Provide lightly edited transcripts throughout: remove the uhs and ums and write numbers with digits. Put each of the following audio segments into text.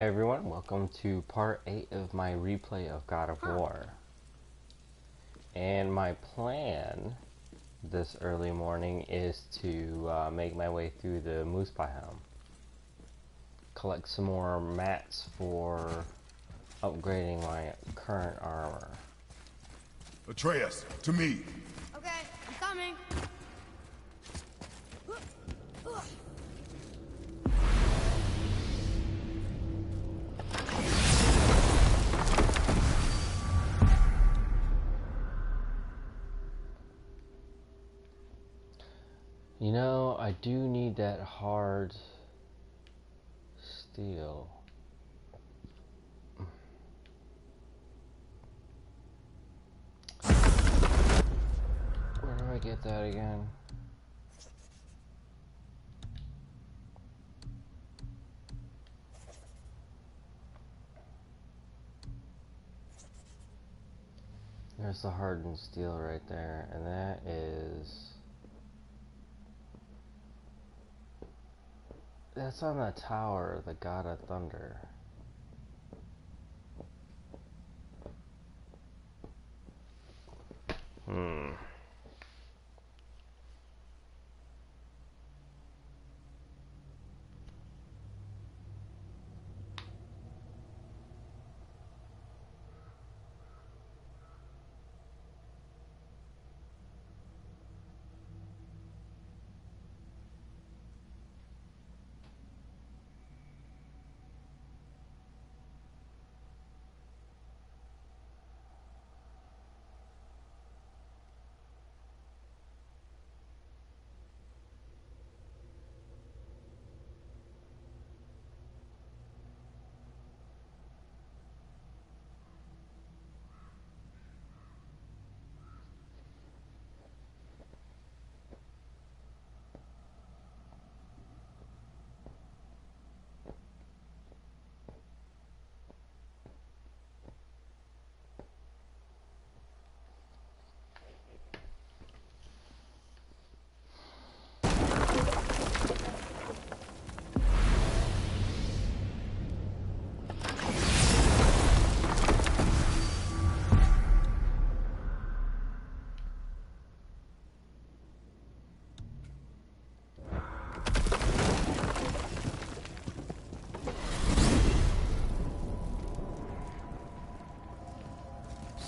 Hey everyone, welcome to part 8 of my replay of God of War. And my plan this early morning is to make my way through the moose biome. Collect some more mats for upgrading my current armor. Atreus, to me! Okay, I'm coming. You know, I do need that hard steel. Where do I get that again? There's the hardened steel right there, and that is... That's on the tower, the God of Thunder.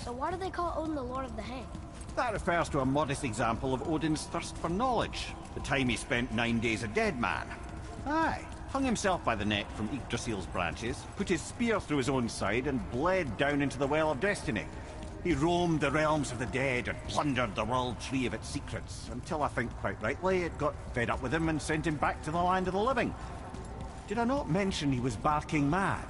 So why do they call Odin the Lord of the Hang? That refers to a modest example of Odin's thirst for knowledge. The time he spent 9 days a dead man. Aye, hung himself by the neck from Yggdrasil's branches, put his spear through his own side and bled down into the Well of Destiny. He roamed the realms of the dead and plundered the world tree of its secrets, until I think quite rightly it got fed up with him and sent him back to the land of the living. Did I not mention he was barking mad?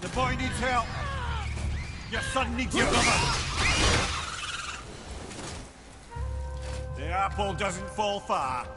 The boy needs help. Your son needs your mother. The apple doesn't fall far.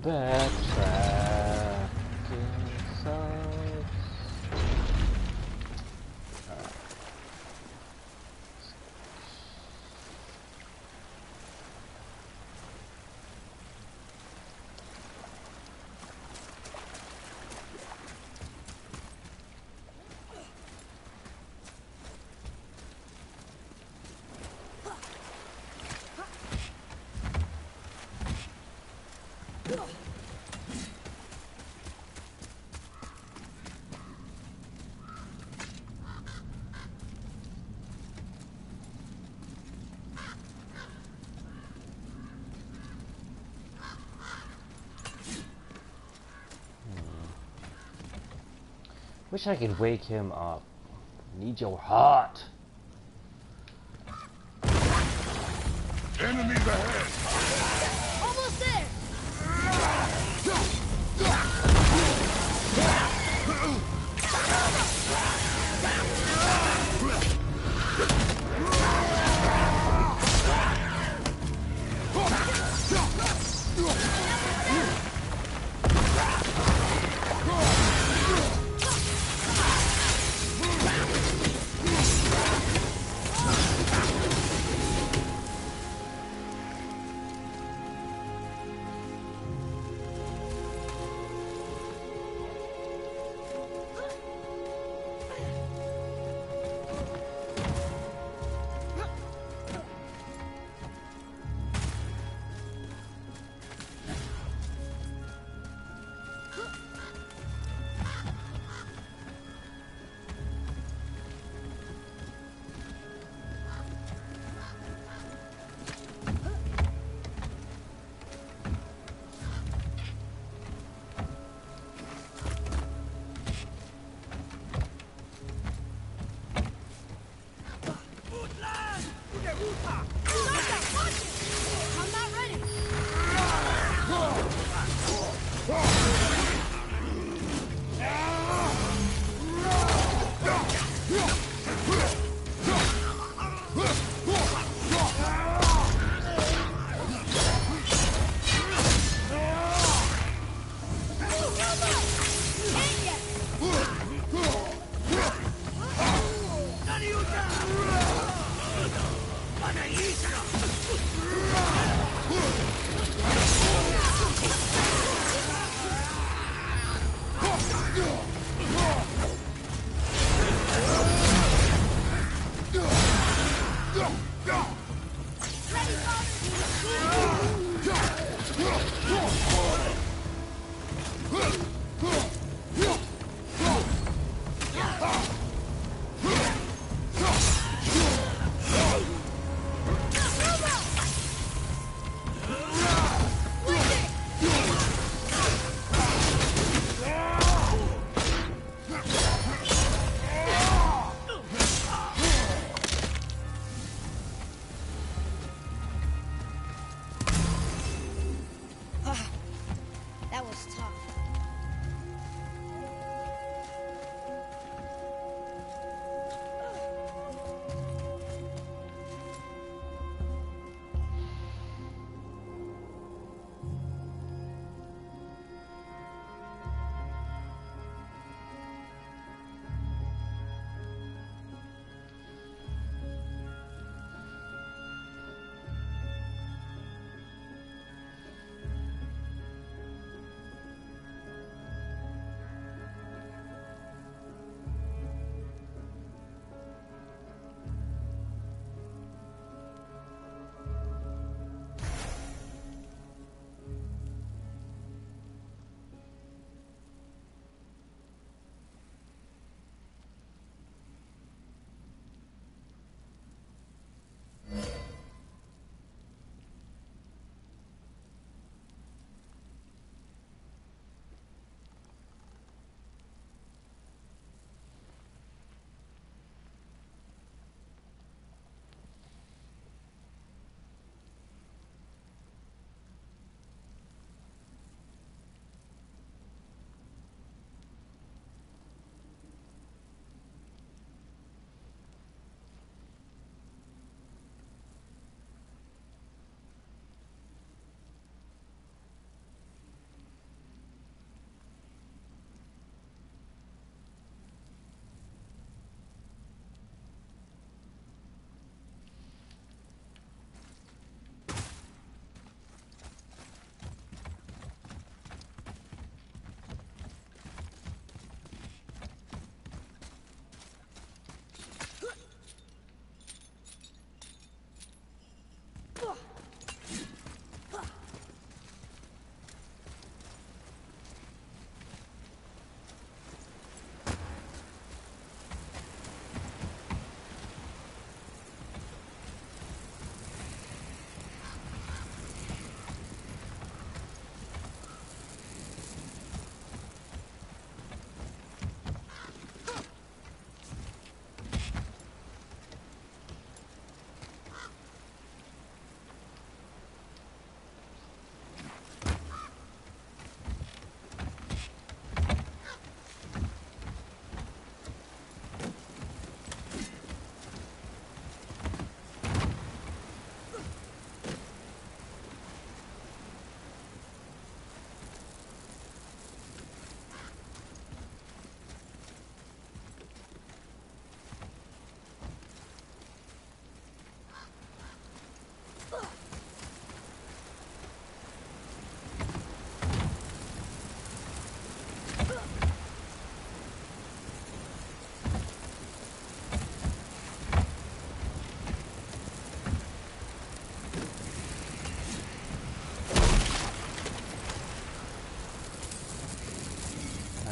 Backtrack inside. Wish I could wake him up. Need your heart. Enemies ahead! Almost there!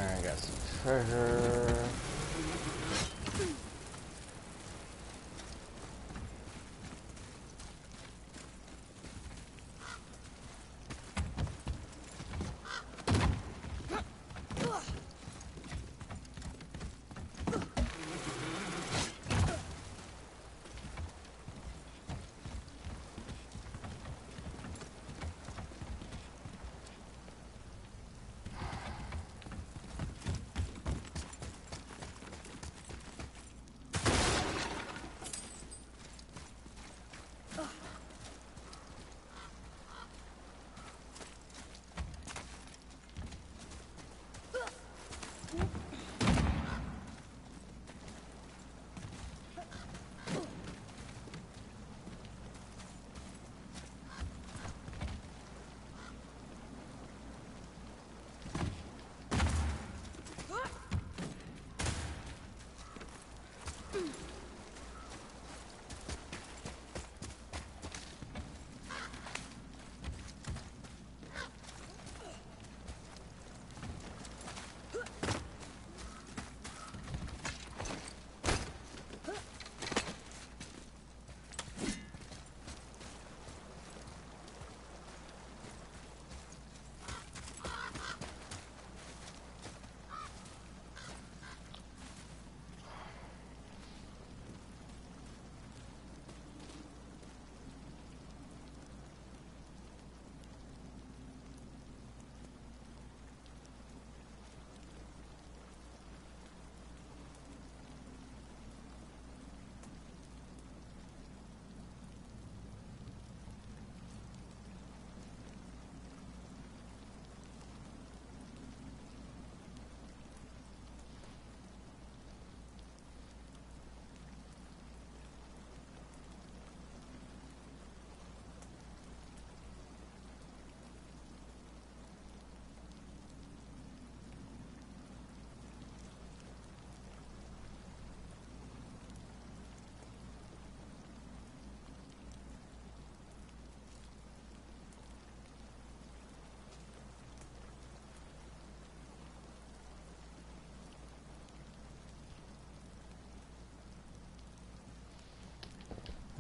Alright, I got some treasure.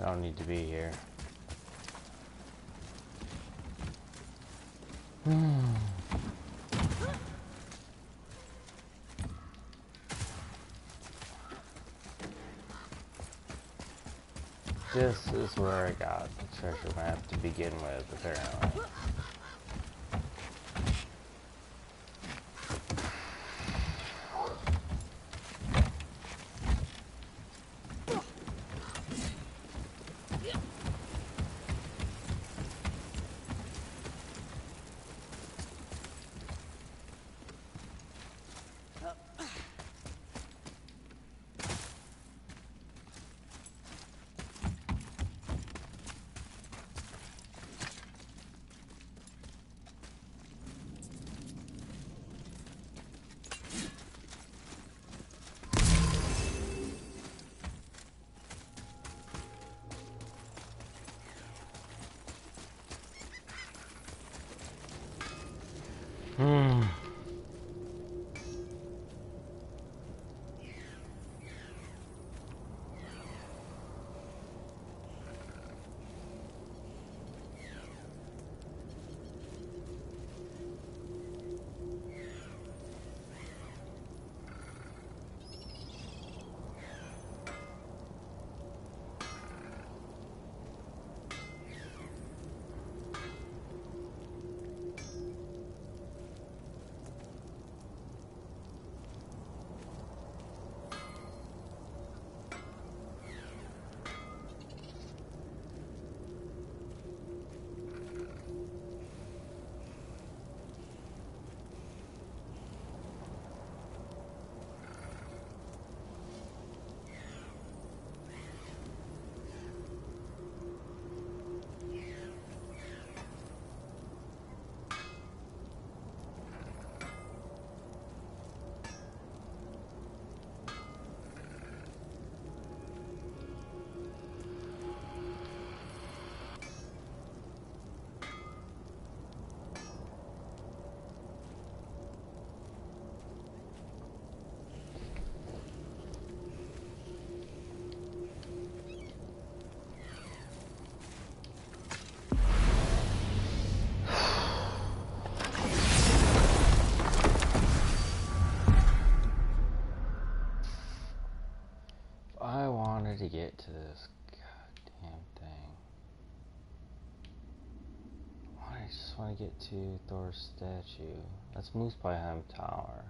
I don't need to be here. This is where I got the treasure map to begin with, apparently. to get to this goddamn thing. Why I just want to get to Thor's statue. That's Muspelheim Tower.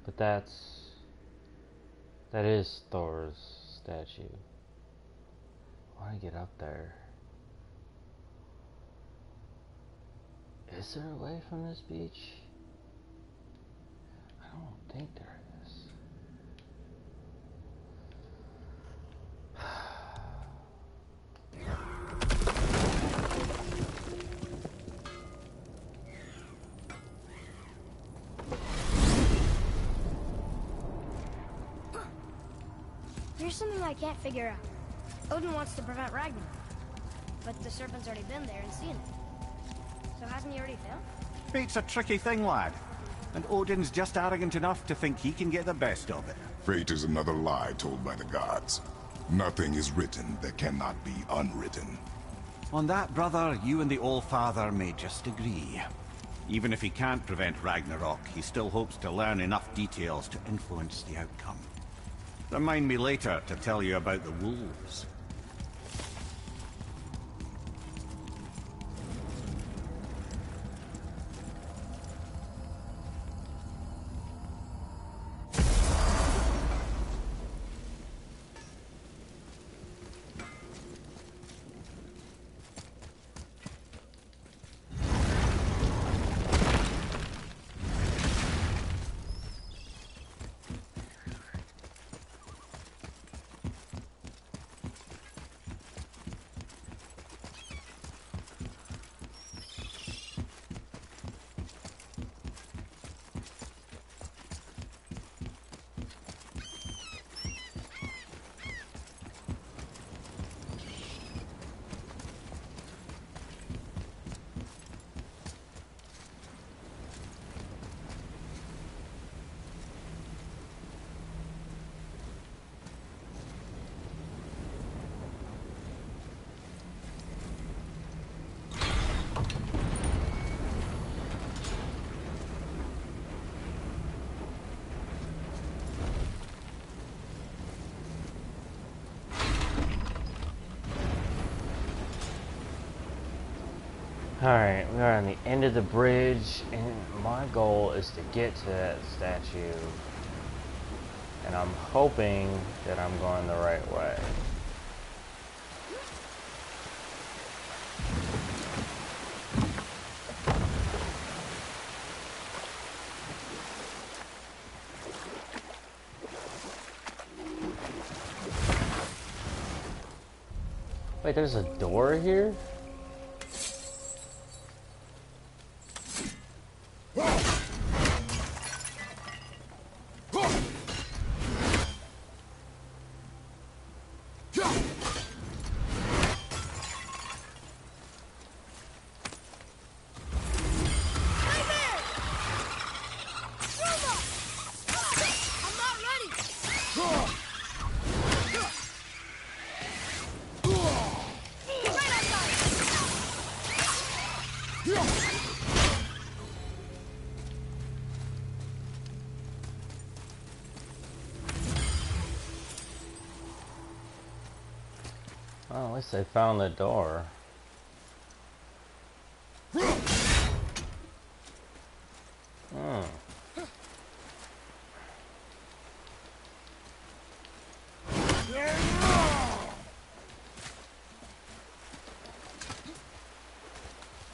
But that is Thor's statue. I want to get up there. Is there a way from this beach? I don't think there is. Here's something I can't figure out. Odin wants to prevent Ragnarok, but the serpent's already been there and seen it. So hasn't he already failed? Fate's a tricky thing, lad. And Odin's just arrogant enough to think he can get the best of it. Fate is another lie told by the gods. Nothing is written that cannot be unwritten. On that, brother, you and the All-Father may just agree. Even if he can't prevent Ragnarok, he still hopes to learn enough details to influence the outcome. Remind me later to tell you about the wolves. Alright, we are on the end of the bridge, and my goal is to get to that statue. And I'm hoping that I'm going the right way. Wait, there's a door here? Well, at least I found the door.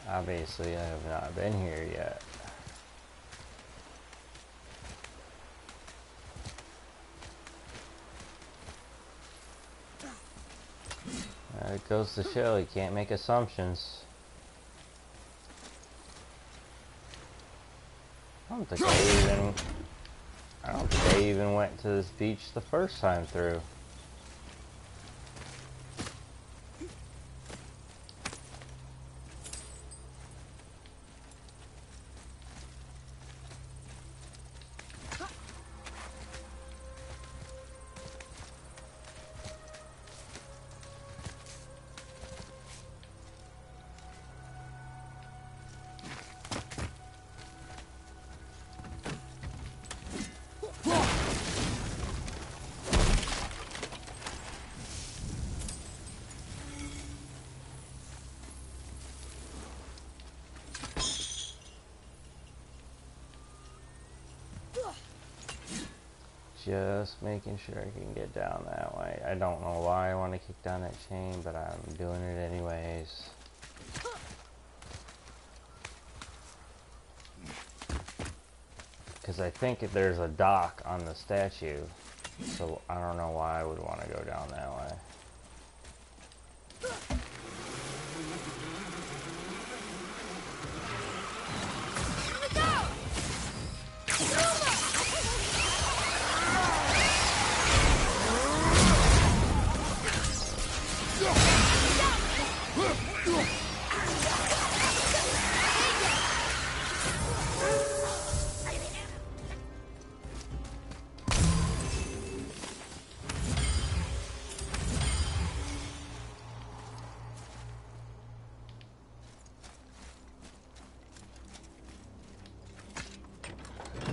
Obviously, I have not been here yet. It goes to show you can't make assumptions. I don't think I even went to this beach the first time through. just making sure I can get down that way. I don't know why I want to kick down that chain, but I'm doing it anyways. Because I think there's a dock on the statue, so I don't know why I would want to go down that way.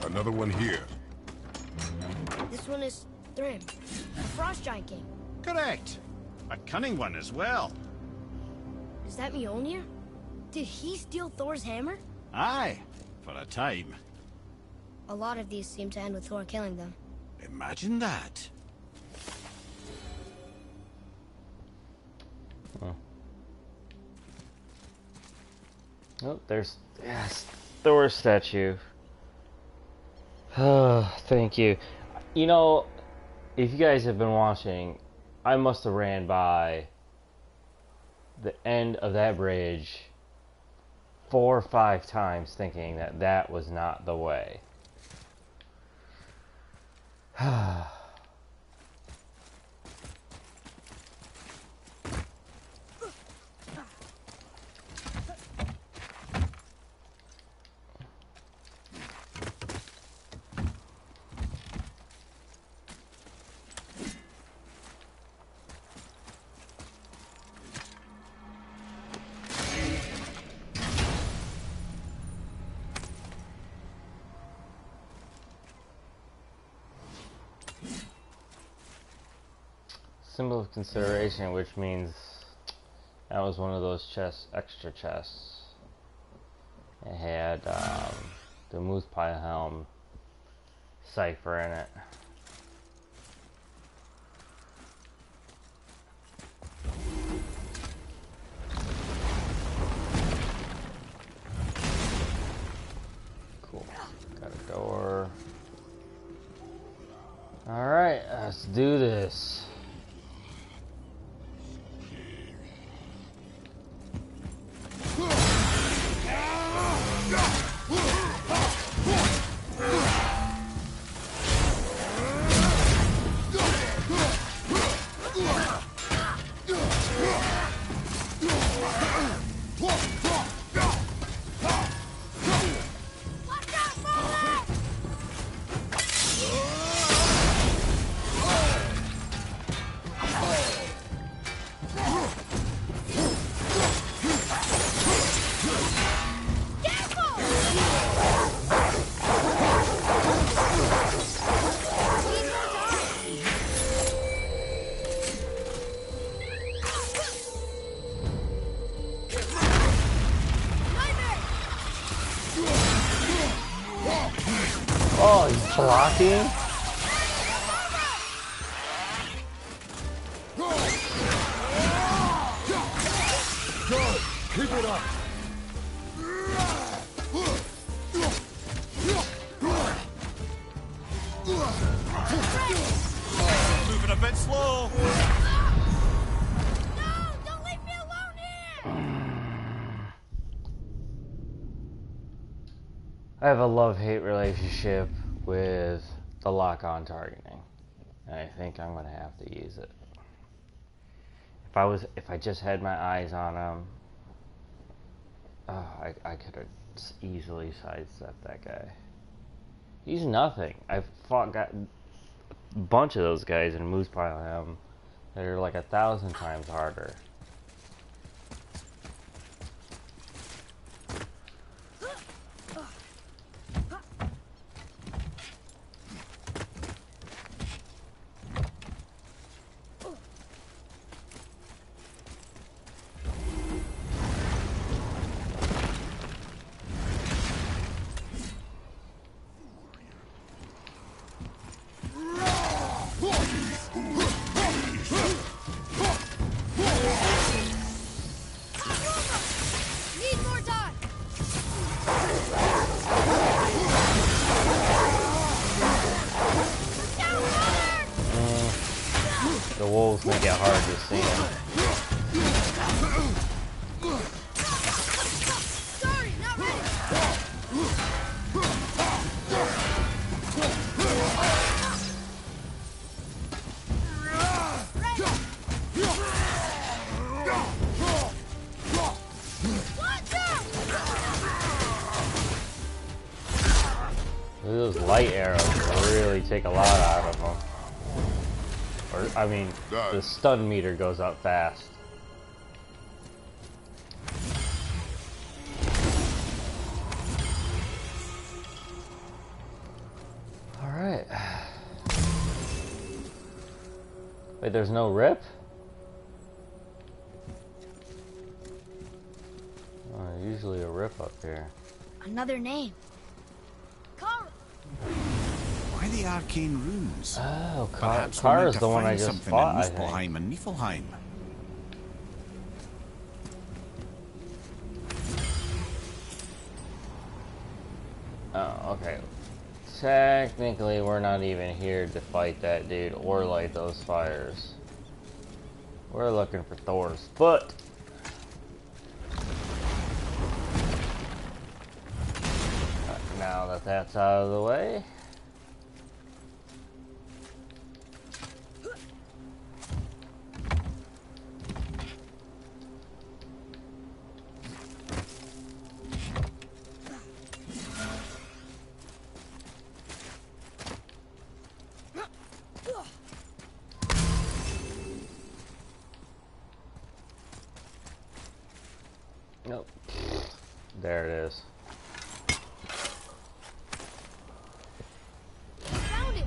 Another one here. This one is Thrym, the Frost Giant King. Correct. A cunning one as well. Is that Mjolnir? Did he steal Thor's hammer? Aye, for a time. A lot of these seem to end with Thor killing them. Imagine that. Oh, there's Thor's statue. Oh, thank you. You know, if you guys have been watching, I must have ran by the end of that bridge 4 or 5 times thinking that that was not the way. Symbol of consideration, which means that was one of those chests, extra chests. It had the Moose Pie Helm cipher in it. Cool. Got a door. Alright, let's do this. Oh, he's blocking? Keep it up. Moving a bit slow. No! Don't leave me alone here! I have a love-hate relationship with the lock-on targeting. And I think I'm gonna have to use it. If I just had my eyes on him, I could have easily sidestepped that guy. He's nothing. I've got a bunch of those guys in Moose Pile Helm that are like 1,000 times harder. wolves make it hard to see him. Sorry, not ready. Those light arrows really take a lot out of them. Or, I mean, the stun meter goes up fast. Alright. Wait, there's no rip? Oh, usually a rip up here. Another name. Carl. Why the arcane runes? Oh, Perhaps we're Car meant is to the one I find just something fought, in I think. Muspelheim and Niflheim. Oh, okay. Technically, we're not even here to fight that dude or light those fires. We're looking for Thor's foot. Now that that's out of the way. Nope. There it is. Found it.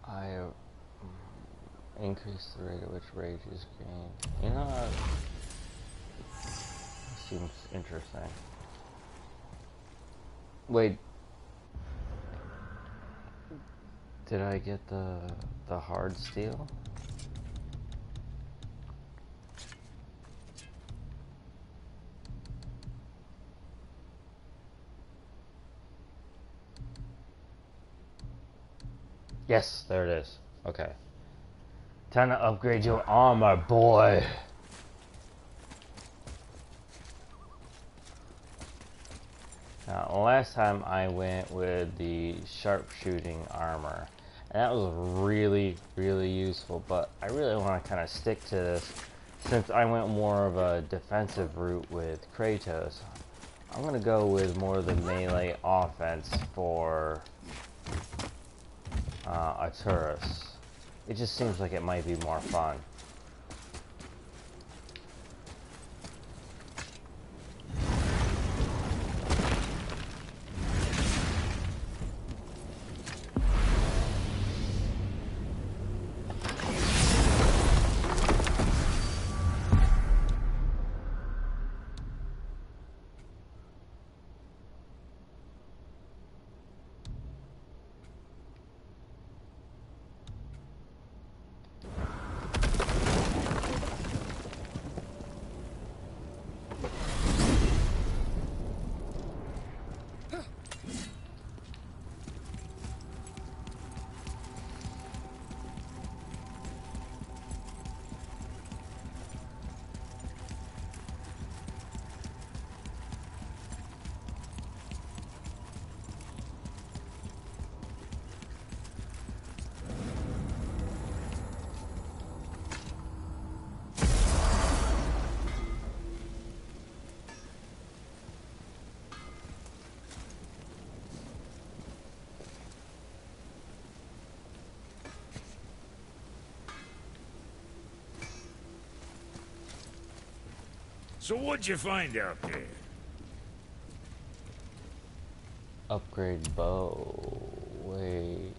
I increase the rate at which rage is gained. You know, that seems interesting. Wait. Did I get the hard steel? Yes, there it is. Okay. Time to upgrade your armor, boy. Now, last time I went with the sharpshooting armor, and that was really, really useful, but I really want to kind of stick to this since I went more of a defensive route with Kratos. I'm going to go with more of the melee offense for Arturus. It just seems like it might be more fun. So what'd you find out there? Upgrade bow. Wait.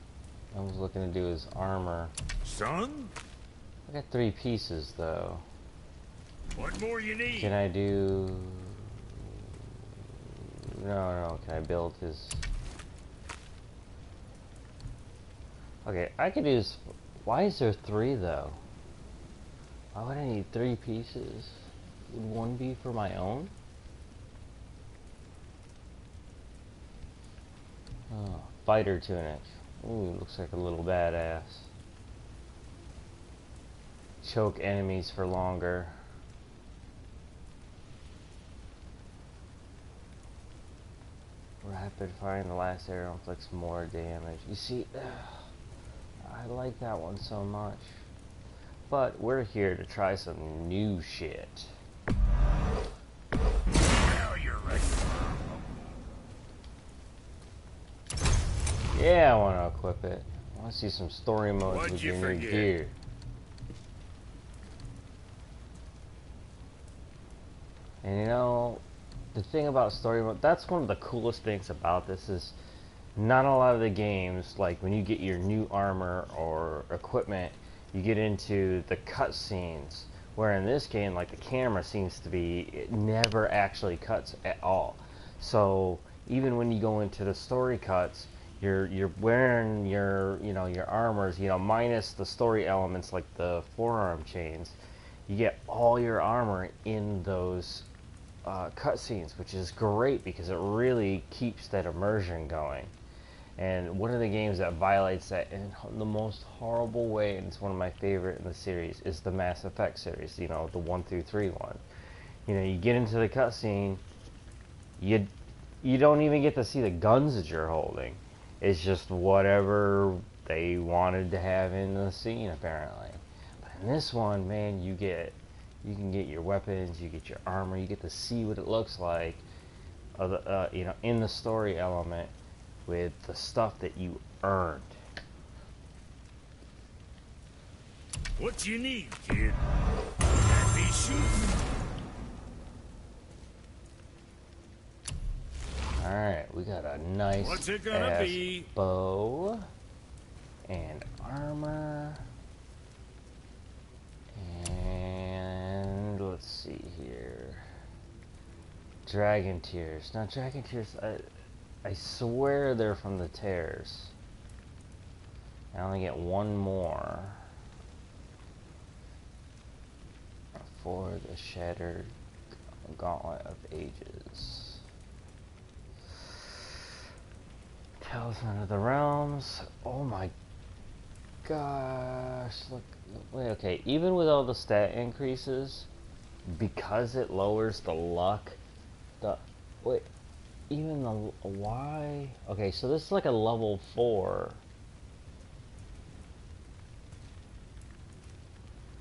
I was looking to do his armor. Son? I got 3 pieces though. What more you need? Can I do... No, can I build his... Okay, I could use... Why is there 3 though? Why would I need 3 pieces? Would 1 be for my own? Oh, fighter tunic. Ooh, looks like a little badass. Choke enemies for longer. Rapid fire in the last arrow inflicts more damage. You see, I like that one so much. But we're here to try some new shit. Now you're right. Yeah, I want to equip it. I want to see some story modes What'd with you your new forget? gear. And you know, the thing about story mode, that's one of the coolest things about this is not a lot of the games, like when you get your new armor or equipment, you get into the cutscenes. Where in this game, like the camera seems to be, it never actually cuts at all. So even when you go into the story cuts, you're wearing your your armors, minus the story elements like the forearm chains. You get all your armor in those cutscenes, which is great because it really keeps that immersion going. And one of the games that violates that in the most horrible way, and it's one of my favorite in the series, is the Mass Effect series. The 1 through 3 one. You get into the cutscene, you don't even get to see the guns that you're holding. It's just whatever they wanted to have in the scene, apparently. But in this one, man, you can get your weapons, you get your armor, you get to see what it looks like, in the story element with the stuff that you earned. What you need, kid? Happy shooting. Alright, we got a nice What's it gonna ass be? bow and armor. And let's see here. Dragon tears. Now dragon tears, I swear they're from the tears. I only get one more for the shattered gauntlet of ages. Talisman of the Realms. Oh my gosh, look, wait, okay, even with all the stat increases, because it lowers the luck, even the, why? Okay, so this is like a level 4.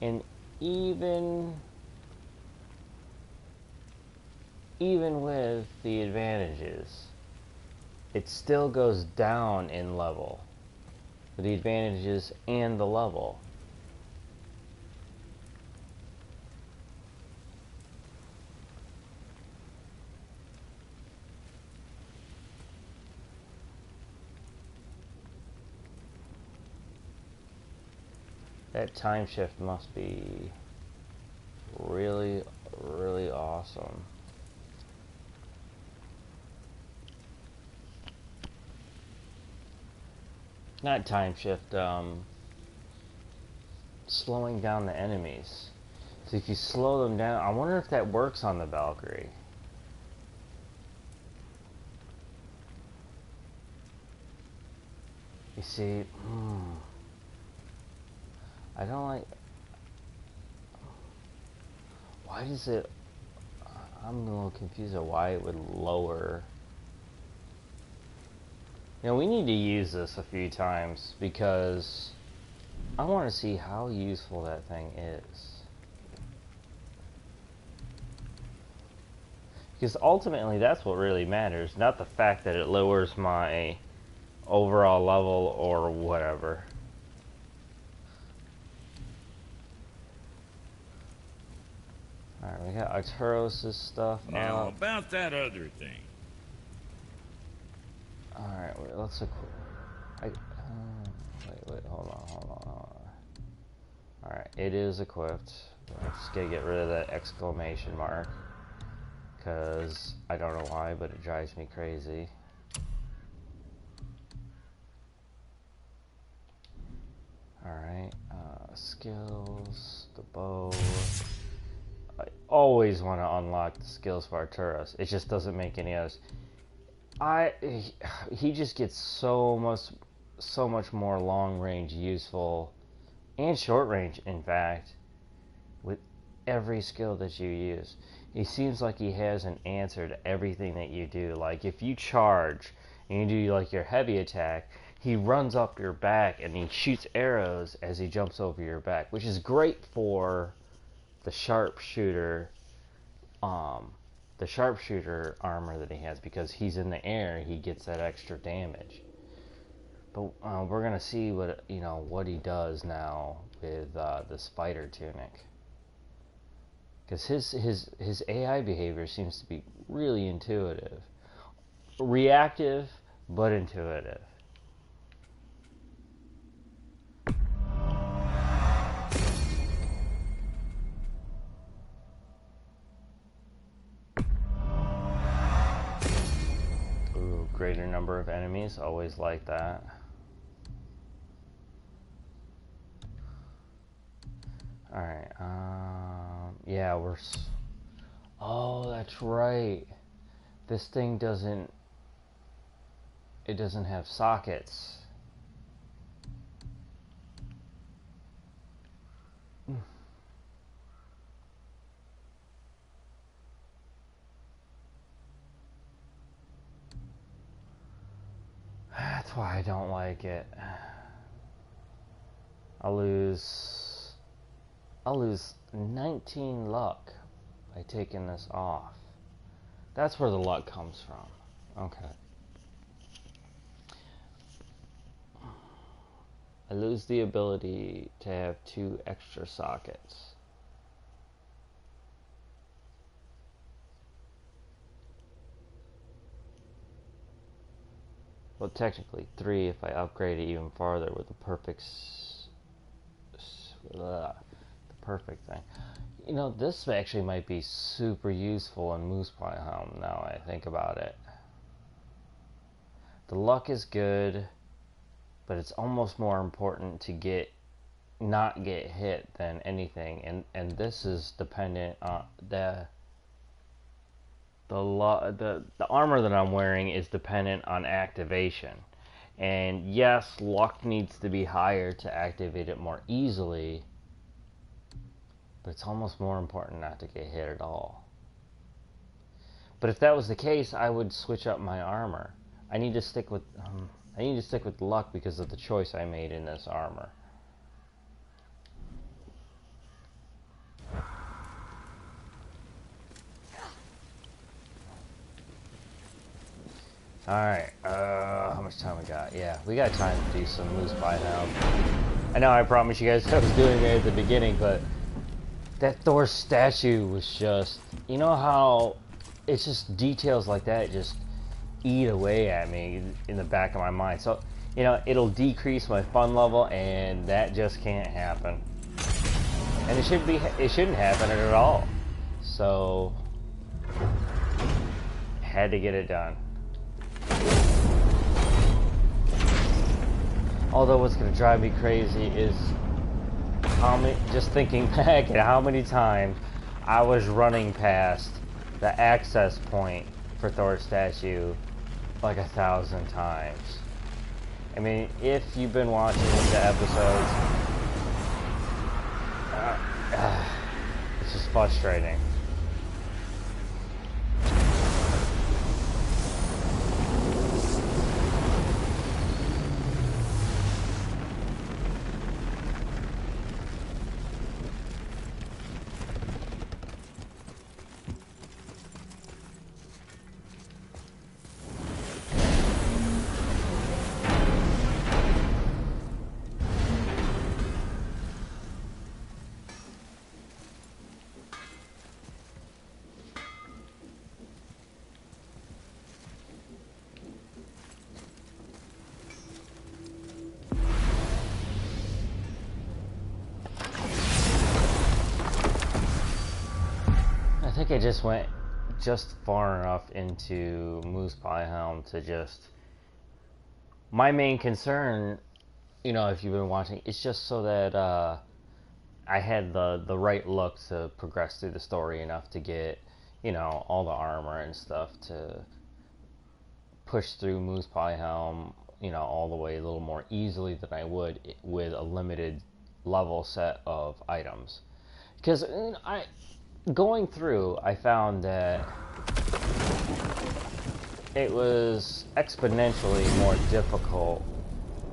And even with the advantages, it still goes down in level. For the advantages and the level. That time shift must be really, really awesome. Not time shift, slowing down the enemies. So if you slow them down, I wonder if that works on the Valkyrie. You see, I don't like, why does it, I'm a little confused at why it would lower. We need to use this a few times because I want to see how useful that thing is. Because ultimately that's what really matters, not the fact that it lowers my overall level or whatever. Alright, we got Arturos' stuff Now, up. about that other thing. Alright, wait, let's equip. Wait, hold on. Alright, it is equipped. I'm just gonna get rid of that exclamation mark. Because I don't know why, but it drives me crazy. Alright, skills, the bow. I always want to unlock the skills for Arturos. It just doesn't make any others. He just gets so much more long range useful, and short range, in fact, with every skill that you use. He seems like he has an answer to everything that you do. Like if you charge and you do like your heavy attack, he runs up your back and he shoots arrows as he jumps over your back, which is great for the sharpshooter armor that he has, because he's in the air, he gets that extra damage. But we're gonna see what he does now with the spider tunic, because his AI behavior seems to be really intuitive, reactive but intuitive. Ooh, greater number of enemies, always like that. Alright, yeah, oh, that's right. This thing doesn't have sockets. That's why I don't like it. I'll lose 19 luck by taking this off. That's where the luck comes from. Okay. I lose the ability to have 2 extra sockets. Well, technically 3 if I upgrade it even farther with the perfect thing. You know, this actually might be super useful in Moose Pie Helm now I think about it. The luck is good, but it's almost more important to not get hit than anything, and this is dependent on the armor that I'm wearing is dependent on activation. And yes, luck needs to be higher to activate it more easily, but it's almost more important not to get hit at all. But if that was the case, I would switch up my armor. I need to stick with luck because of the choice I made in this armor. Alright, how much time we got? Yeah, we got time to do some Moose Pie Helm. I know I promised you guys I was doing it at the beginning, but that Thor statue was just, you know how it's just details like that just eat away at me in the back of my mind. So, you know, it'll decrease my fun level, and that just can't happen. And it shouldn't happen at all. So, had to get it done. Although what's going to drive me crazy is just thinking back at how many times I was running past the access point for Thor's statue like 1,000 times. I mean, if you've been watching the episodes, it's just frustrating. I think I just went just far enough into Moose Pie Helm to just... My main concern, you know, if you've been watching, it's just so that I had the right look to progress through the story enough to get, you know, all the armor and stuff to push through Moose Pie Helm, you know, all the way a little more easily than I would with a limited level set of items. Because going through, I found that it was exponentially more difficult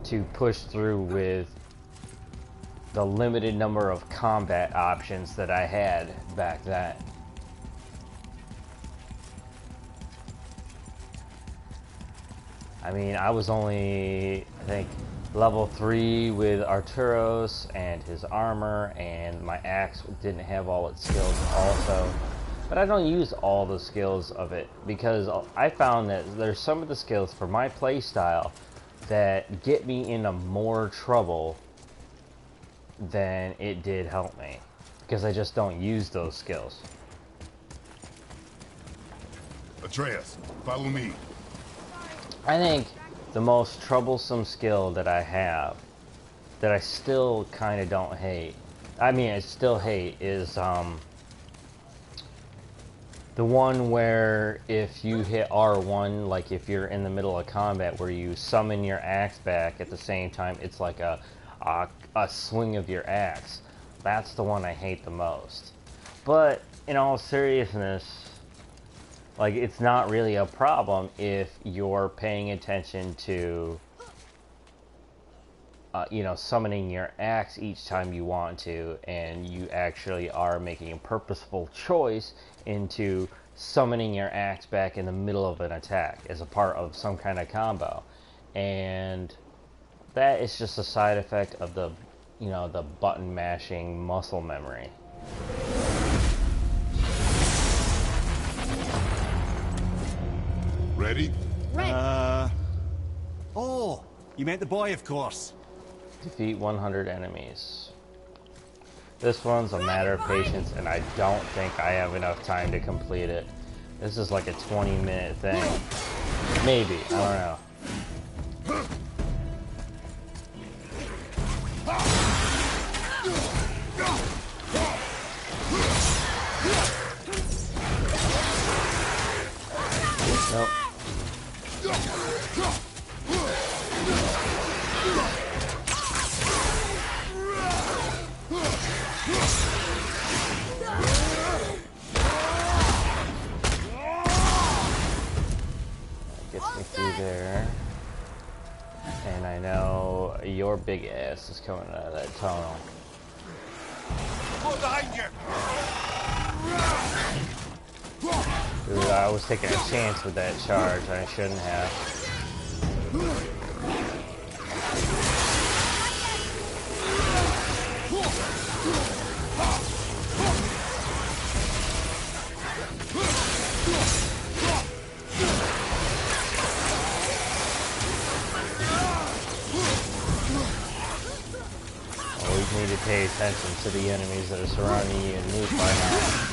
to push through with the limited number of combat options that I had back then. I mean, I was only, I think, level 3 with Arturos and his armor, and my axe didn't have all its skills also. But I don't use all the skills of it, because I found that there's some of the skills for my playstyle that get me into more trouble than it did help me, because I just don't use those skills. Atreus, follow me. I think the most troublesome skill that I have, that I still kind of don't hate, I mean I still hate, is the one where if you hit R1, like if you're in the middle of combat, where you summon your axe back at the same time, it's like a swing of your axe. That's the one I hate the most. But in all seriousness, like, it's not really a problem if you're paying attention to, you know, summoning your axe each time you want to, and you actually are making a purposeful choice into summoning your axe back in the middle of an attack as a part of some kind of combo. And that is just a side effect of the, you know, the button mashing muscle memory. Ready? Oh, you meant the boy, of course. Defeat 100 enemies. This one's a matter of patience, and I don't think I have enough time to complete it. This is like a 20-minute thing. Maybe, I don't know. Nope. Gets me through there. And I know your big ass is coming out of that tunnel. Behind you! Dude, I was taking a chance with that charge. I shouldn't have. Always need to pay attention to the enemies that are surrounding you and move by now.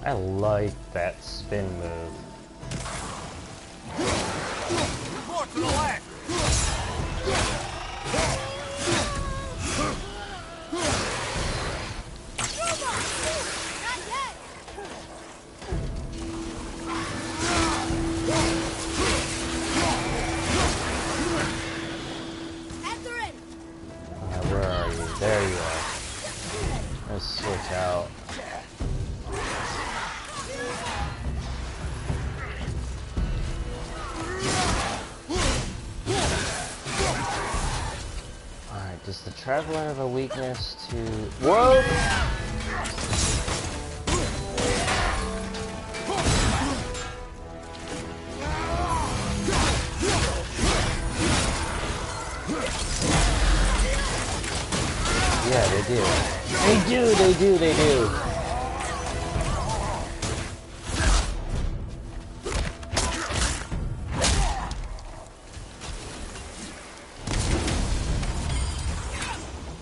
I like that spin move. More to the left! Where are you? There you are. Let's switch out. Alright, does the Traveler have a weakness to... Whoa! Yeah, they do. They do.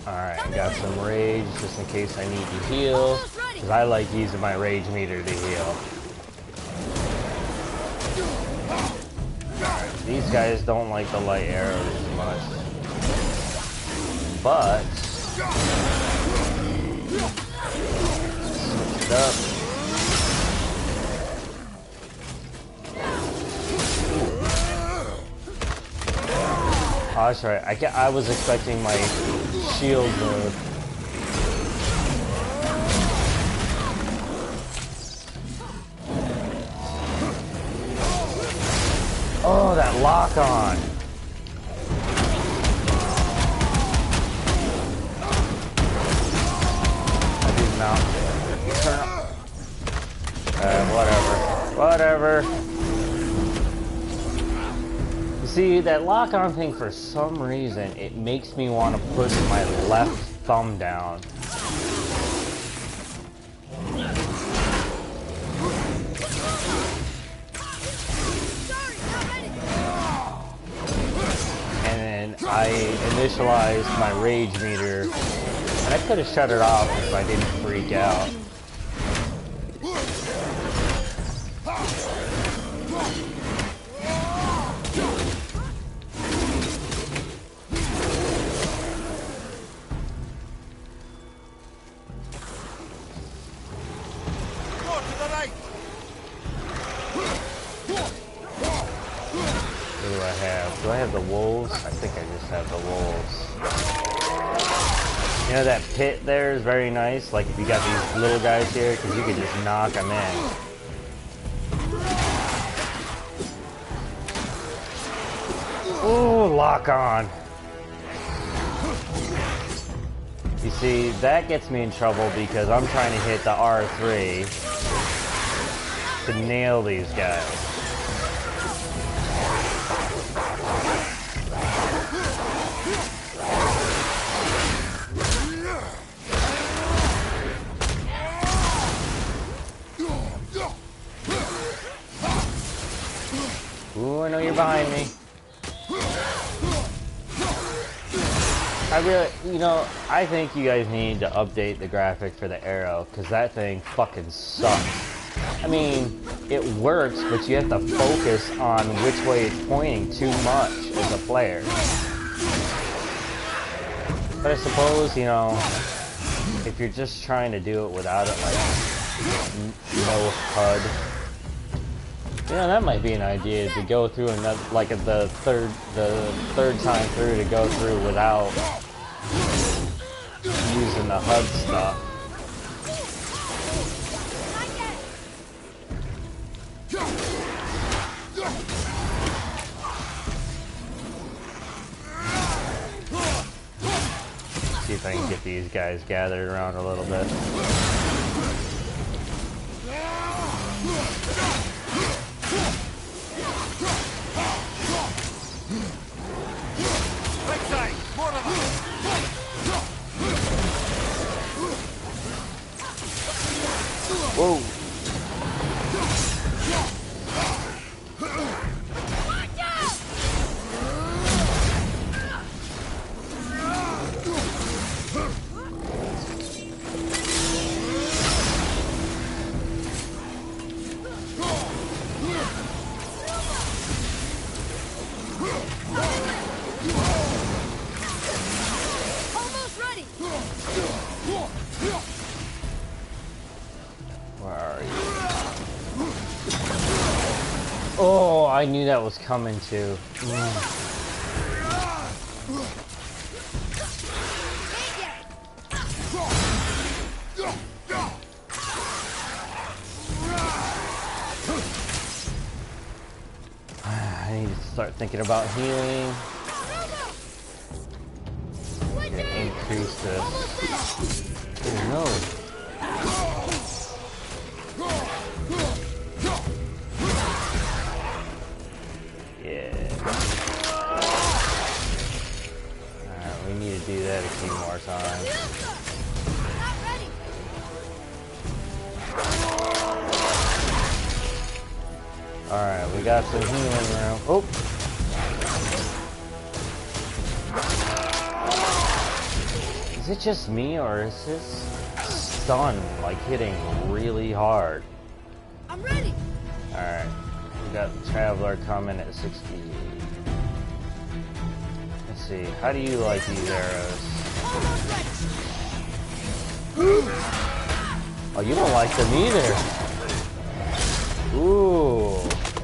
Alright, I got some rage just in case I need to heal. Because I like using my rage meter to heal. These guys don't like the light arrows as much. But switch it up. Oh, that's right. I was expecting my shield move. Oh, that lock on. I did not turn up. Whatever. You see, that lock on thing, for some reason, it makes me want to put my left thumb down. I initialized my rage meter, and I could have shut it off if I didn't freak out. Do I have the wolves? I think I just have the wolves. You know, that pit there is very nice. Like if you got these little guys here, because you can just knock them in. Ooh, lock on. You see, that gets me in trouble because I'm trying to hit the R3 to nail these guys. Ooh, I know you're behind me. I really, you know, I think you guys need to update the graphic for the arrow, because that thing fucking sucks. I mean, it works, but you have to focus on which way it's pointing too much as a player. But I suppose, you know, if you're just trying to do it without it, like, no HUD, you know, that might be an idea to go through another, like the third time through, to go through without using the HUD stuff. See if I can get these guys gathered around a little bit. Whoa. Oh, I knew that was coming too. I need to start thinking about healing. I'm gonna increase this. Oh no. Do that a few more times. Alright, we got some healing room. Oh! Is it just me, or is this stun, like hitting really hard. I'm ready. Alright, we got the Traveler coming at 60. Let's see, how do you like these arrows? Almost ready. Oh, you don't like them either. Ooh.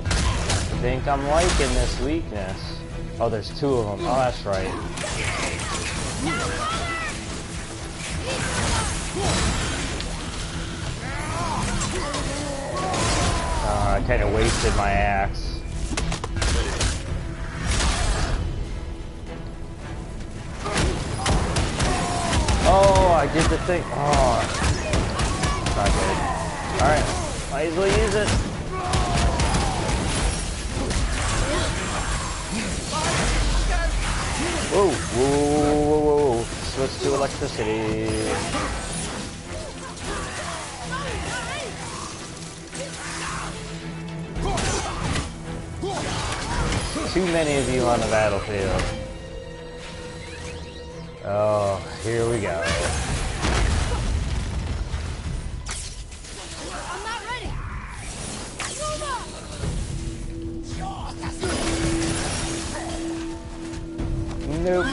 I think I'm liking this weakness. Oh, there's two of them. Oh, that's right. I kind of wasted my axe. Oh, I did the thing. Oh, not good. Alright, might as well use it. Whoa, whoa, whoa, whoa, whoa. Switch to electricity. Too many of you on the battlefield. Oh, here we go. I'm not ready. Move on. Nope.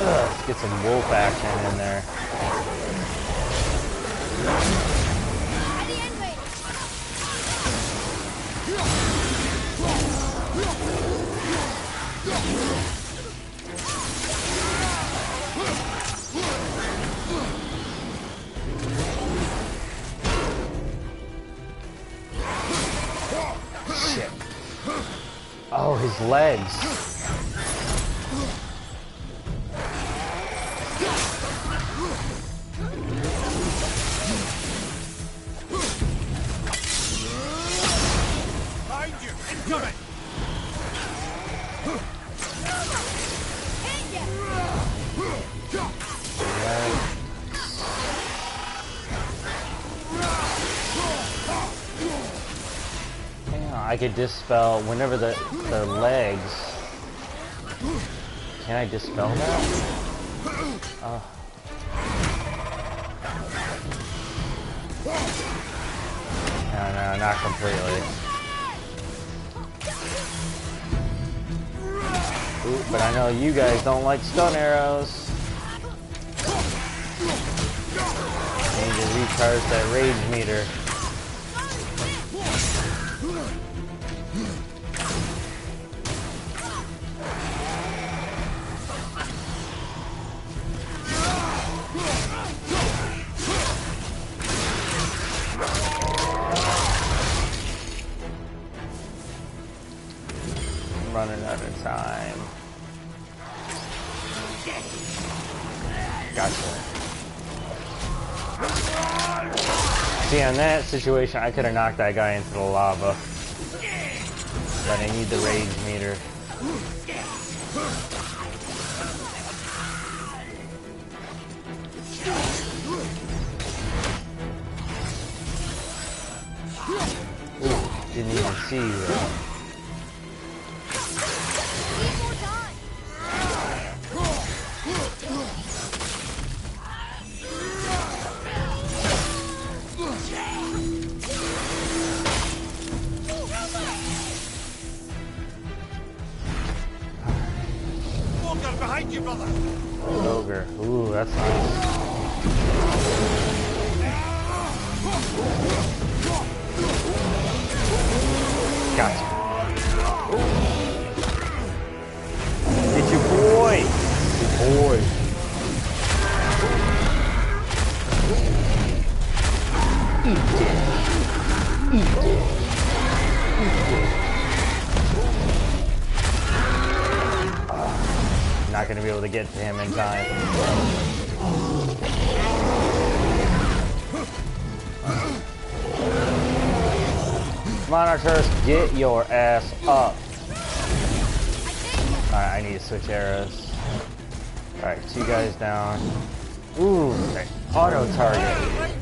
Let's get some wolf action in there. Ready and wait. Shit. Oh, his legs. Behind you! Incoming! Hit ya. Yeah, I could dispel whenever the legs. Can I dispel that? No, not completely. Ooh, but I know you guys don't like stun arrows. I need to recharge that rage meter. I'm running out of time. Gotcha. See, on that situation, I could have knocked that guy into the lava. But I need the rage meter. Ooh, didn't even see you. Need more time. Walker, behind you, brother! Ogre. Ooh, that's nice. Gotcha. Get your boy! Your boy. Eat it. Eat it. Eat it. not going to be able to get to him in time. Come on, Arturus, get your ass up. Alright, I need to switch arrows. Alright, 2 guys down. Ooh, okay. Auto target.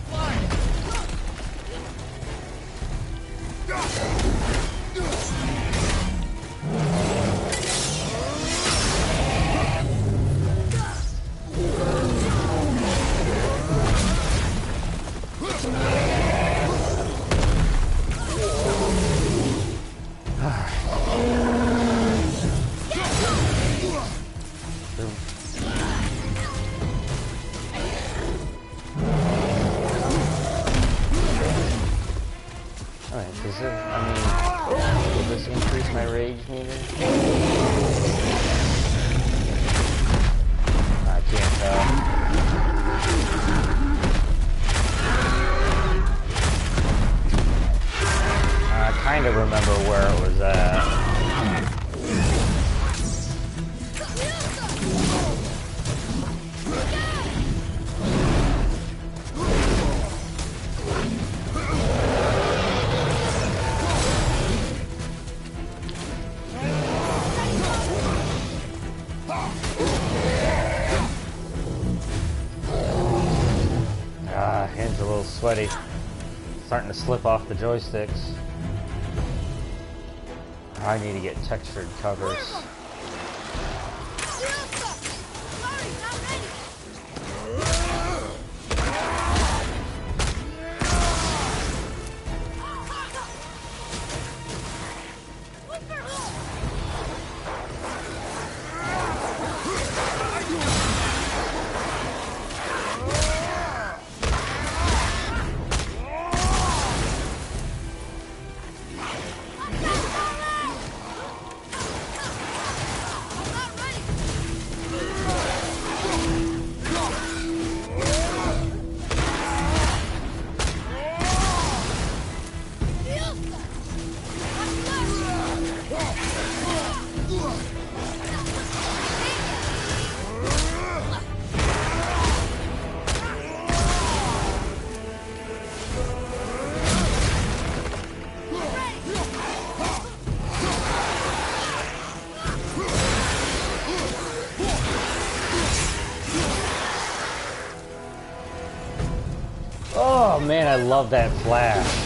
Does it, I mean, will this increase my rage meter? I can't tell. I kind of remember where it was at. Hands a little sweaty. Starting to slip off the joysticks. I need to get textured covers. Oh man, I love that flash.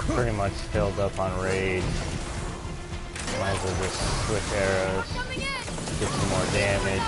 Pretty much filled up on rage. Might as well just switch arrows, get some more damage.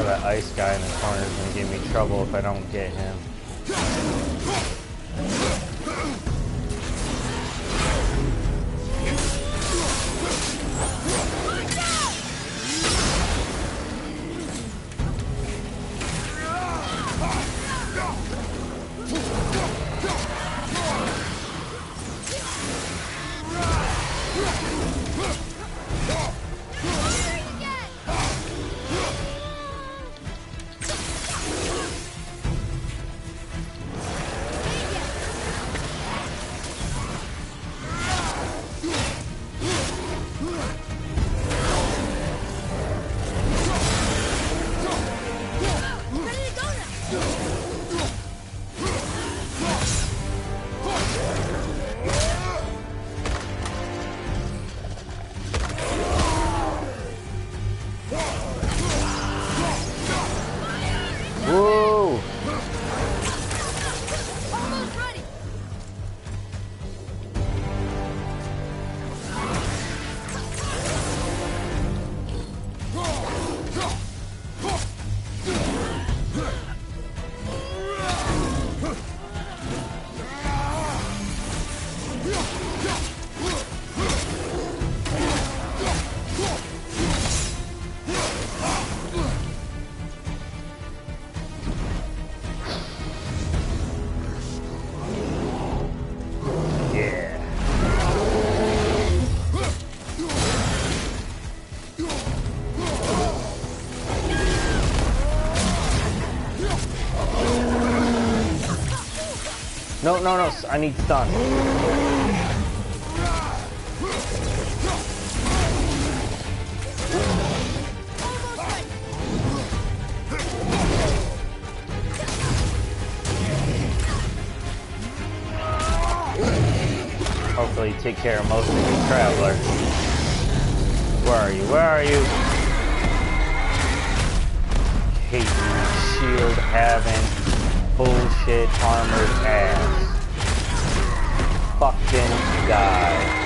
Probably that ice guy in the corner is gonna give me trouble if I don't get him. Whoa! Almost ready. Yeah. No, no, no, I need stun. Hopefully take care of most of these travelers. Where are you? Where are you? Hate you, shield having bullshit armored ass. Fucking die.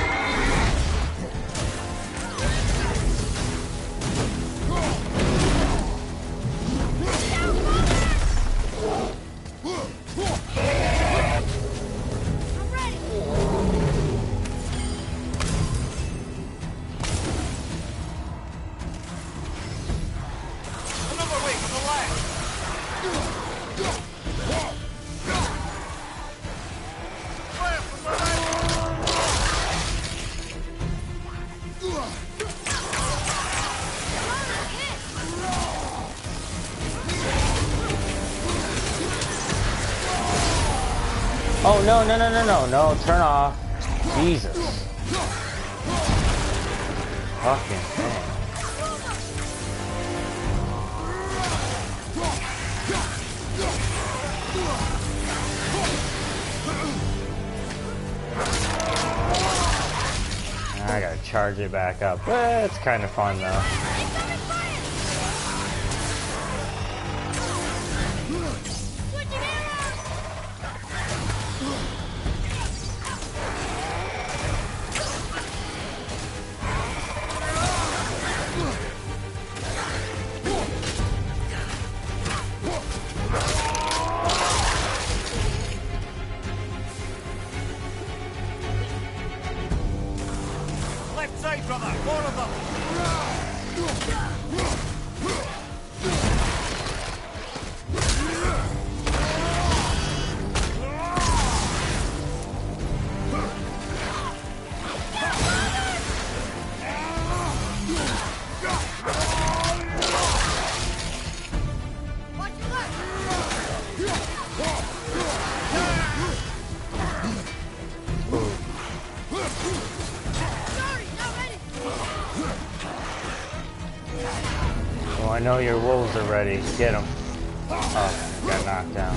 Oh, no, no, no, no, no, no, turn off. Jesus. Fucking thing. I gotta charge it back up. It's kind of fun though. Left side, brother! More of them! Oh, I know your wolves are ready. Get them. Oh, got knocked down.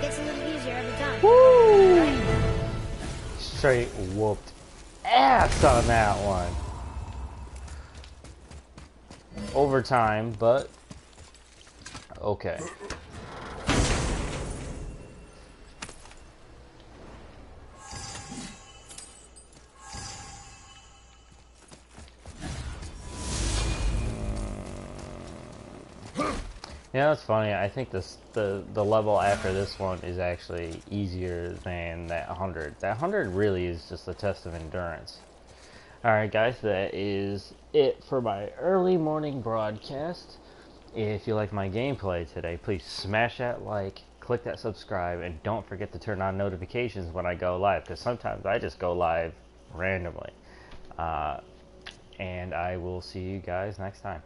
Gets a little easier every time. Woo! Straight whooped ass on that one. Overtime, but okay. Yeah, that's funny. I think the level after this one is actually easier than that 100. That 100 really is just a test of endurance. Alright guys, that is it for my early morning broadcast. If you like my gameplay today, please smash that like, click that subscribe, and don't forget to turn on notifications when I go live, because sometimes I just go live randomly. And I will see you guys next time.